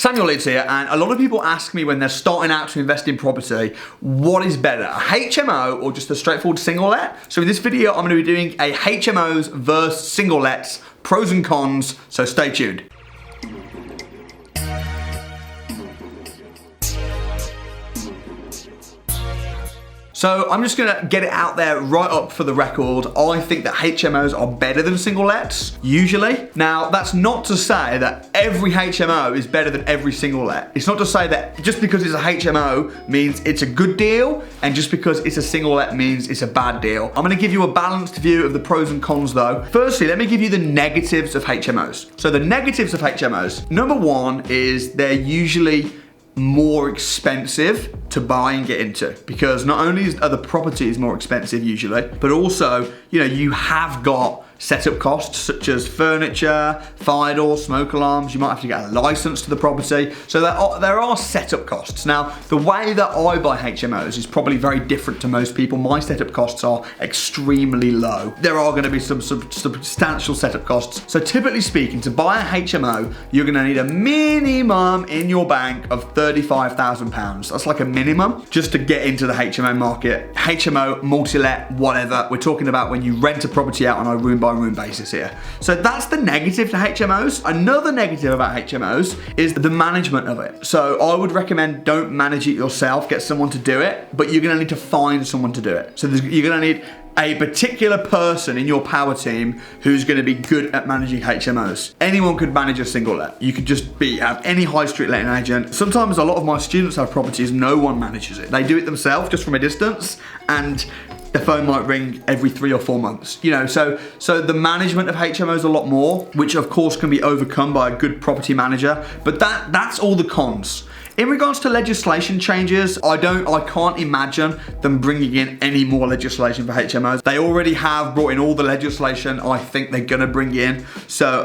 Samuel Leeds here, and a lot of people ask me when they're starting out to invest in property, what is better, a HMO or just a straightforward single let? So in this video, I'm going to be doing a HMOs versus single lets, pros and cons, so stay tuned. So I'm just gonna get it out there right up for the record. I think that HMOs are better than single lets, usually. Now, that's not to say that every HMO is better than every single let. It's not to say that just because it's a HMO means it's a good deal, and just because it's a single let means it's a bad deal. I'm gonna give you a balanced view of the pros and cons though. Firstly, let me give you the negatives of HMOs. So the negatives of HMOs, number one is they're usually more expensive to buy and get into, because not only are the properties more expensive usually, but also, you have got setup costs such as furniture, fire doors, smoke alarms. You might have to get a license to the property. So there are setup costs. Now, the way that I buy HMOs is probably very different to most people. My setup costs are extremely low. There are going to be some substantial setup costs. So typically speaking, to buy a HMO, you're going to need a minimum in your bank of £35,000. That's like a minimum just to get into the HMO market. HMO, multi-let, whatever. We're talking about when you rent a property out on a room by room basis here. So that's the negative to HMOs. Another negative about HMOs is the management of it. So I would recommend don't manage it yourself, get someone to do it, but you're gonna need to find someone to do it. So you're gonna need a particular person in your power team who's going to be good at managing HMOs. Anyone could manage a single let. You could just have any high street letting agent. Sometimes a lot of my students have properties, no one manages it. They do it themselves just from a distance, and the phone might ring every 3 or 4 months. So the management of HMOs is a lot more, which of course can be overcome by a good property manager, but that's all the cons. In regards to legislation changes, I can't imagine them bringing in any more legislation for HMOs. They already have brought in all the legislation I think they're gonna bring in. So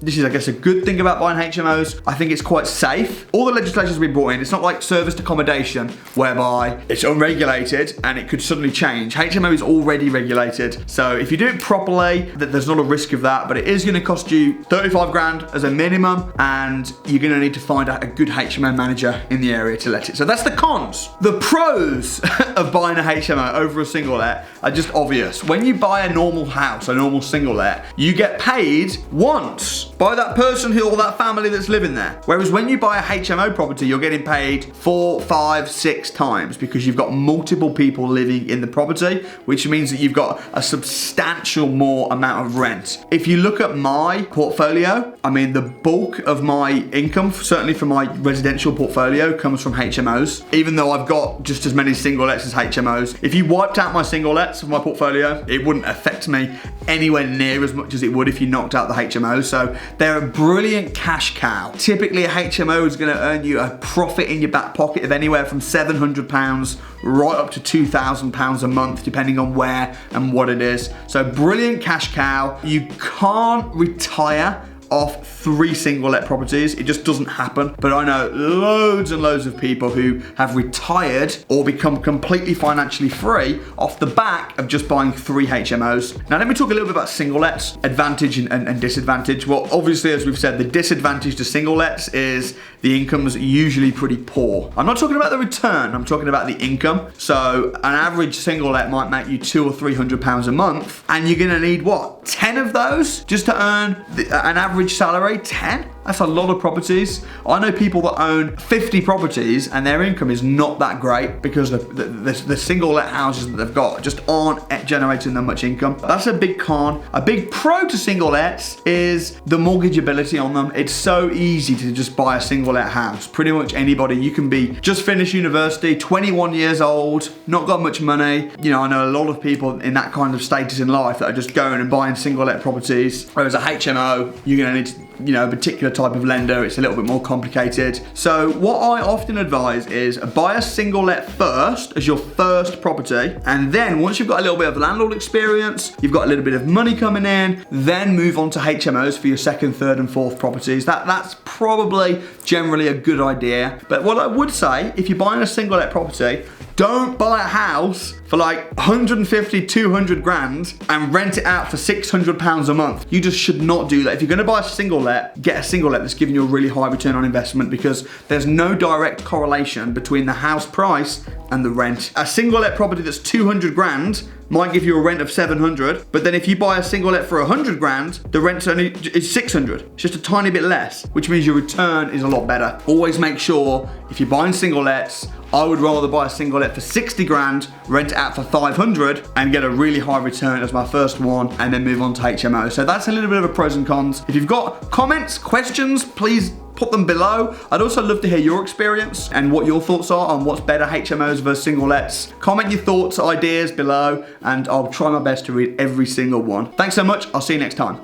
this is I guess a good thing about buying HMOs. I think it's quite safe. All the legislation's been brought in. It's not like serviced accommodation whereby it's unregulated and it could suddenly change. HMO is already regulated. So if you do it properly, there's not a risk of that, but it is gonna cost you 35 grand as a minimum, and you're gonna need to find out a good HMO manager in the area to let it. So that's the cons. The pros of buying a HMO over a single let are just obvious. When you buy a normal house, a normal single let, you get paid once by that person or that family that's living there. Whereas when you buy a HMO property, you're getting paid 4, 5, 6 times because you've got multiple people living in the property, which means that you've got a substantial more amount of rent. If you look at my portfolio, the bulk of my income, certainly for my residential portfolio, comes from HMOs, even though I've got just as many single lets as HMOs. If you wiped out my single lets of my portfolio, it wouldn't affect me anywhere near as much as it would if you knocked out the HMOs. So they're a brilliant cash cow. Typically a HMO is going to earn you a profit in your back pocket of anywhere from £700 right up to £2,000 a month, depending on where and what it is. So brilliant cash cow. You can't retire off 3 single let properties. It just doesn't happen. But I know loads and loads of people who have retired or become completely financially free off the back of just buying 3 HMOs. Now let me talk a little bit about single lets, advantage and disadvantage. Well, obviously, as we've said, the disadvantage to single lets is the income's usually pretty poor. I'm not talking about the return, I'm talking about the income. So an average single let might make you £200 or £300 a month, and you're gonna need what, 10 of those just to earn an average salary? 10? That's a lot of properties. I know people that own 50 properties and their income is not that great because the single let houses that they've got just aren't generating them much income. That's a big con. A big pro to single lets is the mortgageability on them. It's so easy to just buy a single let house. Pretty much anybody. You can be just finished university, 21 years old, not got much money. I know a lot of people in that kind of status in life that are just going and buying single let properties. Whereas a HMO, you're gonna need a particular type of lender. It's a little bit more complicated. So what I often advise is buy a single let first as your first property, and then once you've got a little bit of landlord experience, you've got a little bit of money coming in, then move on to HMOs for your second, third and fourth properties. That's probably generally a good idea. But what I would say, if you're buying a single let property, Don't buy a house for like 150, 200 grand and rent it out for £600 a month. You just should not do that. If you're gonna buy a single let, get a single let that's giving you a really high return on investment, because there's no direct correlation between the house price and the rent. A single let property that's 200 grand might give you a rent of 700, but then if you buy a single let for 100 grand, the rent's only is 600. It's just a tiny bit less, which means your return is a lot better. Always make sure, if you're buying single lets, I would rather buy a single let for 60 grand, rent it out for 500, and get a really high return as my first one, and then move on to HMO. So that's a little bit of a pros and cons. If you've got comments, questions, please put them below. I'd also love to hear your experience and what your thoughts are on what's better, HMOs versus single lets. Comment your thoughts, ideas below, and I'll try my best to read every single one. Thanks so much. I'll see you next time.